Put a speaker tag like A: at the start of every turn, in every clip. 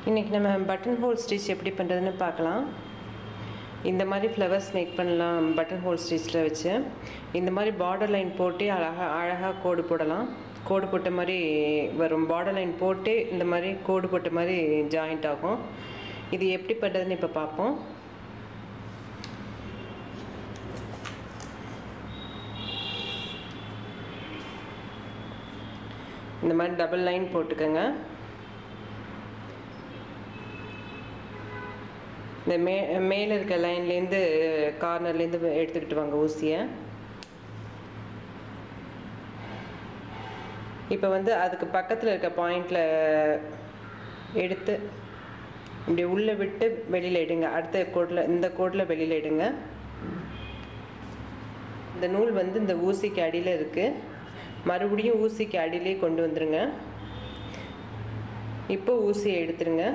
A: இன்றைக்கி நம்ம button whole stitch எப்படி பண்ணுறதுன்னு பார்க்கலாம். இந்த மாதிரி ஃப்ளவர்ஸ் மேக் பண்ணலாம் பட்டன் ஹோல் ஸ்டிச்சில் வச்சு. இந்த மாதிரி பார்டர் லைன் போட்டு அழகாக கோடு போடலாம். கோடு போட்ட மாதிரி வரும். பார்டர் லைன் போட்டு இந்த மாதிரி கோடு போட்ட மாதிரி ஜாயிண்ட் ஆகும். இது எப்படி பண்ணுறதுன்னு இப்போ பார்ப்போம். இந்த மாதிரி டபுள் லைன் போட்டுக்கோங்க. இந்த மேலே இருக்க லைன்லேருந்து கார்னர்லேருந்து எடுத்துக்கிட்டு வாங்க ஊசியை. இப்போ அதுக்கு பக்கத்தில் இருக்க பாயிண்டில் எடுத்து இப்படி உள்ளே விட்டு வெளியில் எடுங்க. அடுத்த கோட்டில் இந்த கோட்டில் வெளியில் எடுங்க. இந்த நூல் இந்த ஊசிக்கு அடியில் இருக்குது. மறுபடியும் ஊசிக்கு அடியிலே கொண்டு வந்துடுங்க. இப்போ ஊசியை எடுத்துருங்க.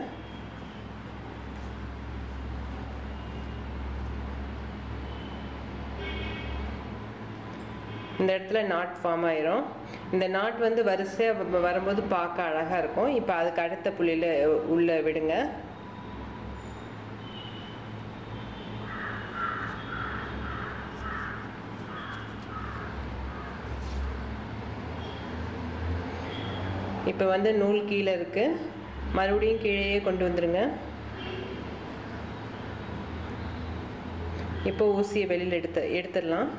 A: இந்த இடத்துல நாட் ஃபார்ம் ஆயிரும். இந்த நாட் வரிசையாக வரும்போது பார்க்க அழகாக இருக்கும். இப்போ அதுக்கு அடுத்த புள்ளியில் உள்ளே விடுங்க. இப்போ நூல் கீழே இருக்குது. மறுபடியும் கீழேயே கொண்டு வந்துடுங்க. இப்போ ஊசியை வெளியில் எடுத்துடலாம்.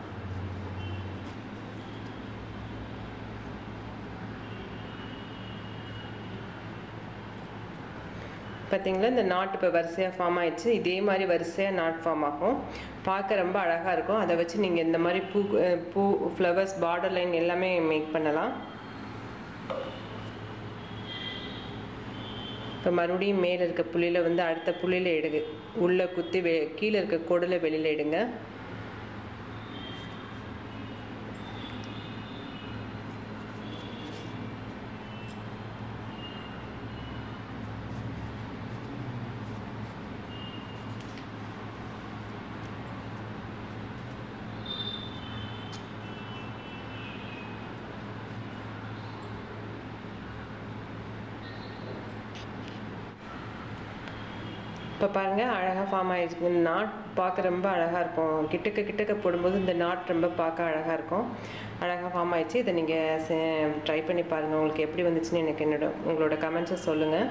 A: பார்த்தீங்களா, இந்த நாட் இப்போ வரிசையாக ஃபார்ம் ஆயிடுச்சு. இதே மாதிரி வரிசையாக நாட் ஃபார்ம் ஆகும். பார்க்க ரொம்ப அழகாக இருக்கும். அதை வச்சு நீங்கள் இந்த மாதிரி பூ ஃப்ளவர்ஸ் பார்டர் லைன் எல்லாமே மேக் பண்ணலாம். இப்போ மறுபடியும் மேலே இருக்க புள்ளியில் அடுத்த புள்ளியில் எடுங்க. உள்ளே குத்தி கீழே இருக்க கோடில் வெளியில் எடுங்க. இப்போ பாருங்கள், அழகாக ஃபார்ம் ஆகிடுச்சு. இந்த நாட் பார்க்க ரொம்ப அழகாக இருக்கும். கிட்டக்க போடும்போது இந்த நாட் ரொம்ப பார்க்க அழகாக இருக்கும். அழகாக ஃபார்ம் ஆகிடுச்சு. இதை நீங்கள் ட்ரை பண்ணி பாருங்கள். உங்களுக்கு எப்படி வந்துச்சுன்னு எனக்கு உங்களோட கமெண்ட்ஸை சொல்லுங்கள்.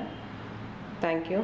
A: தேங்க்யூ.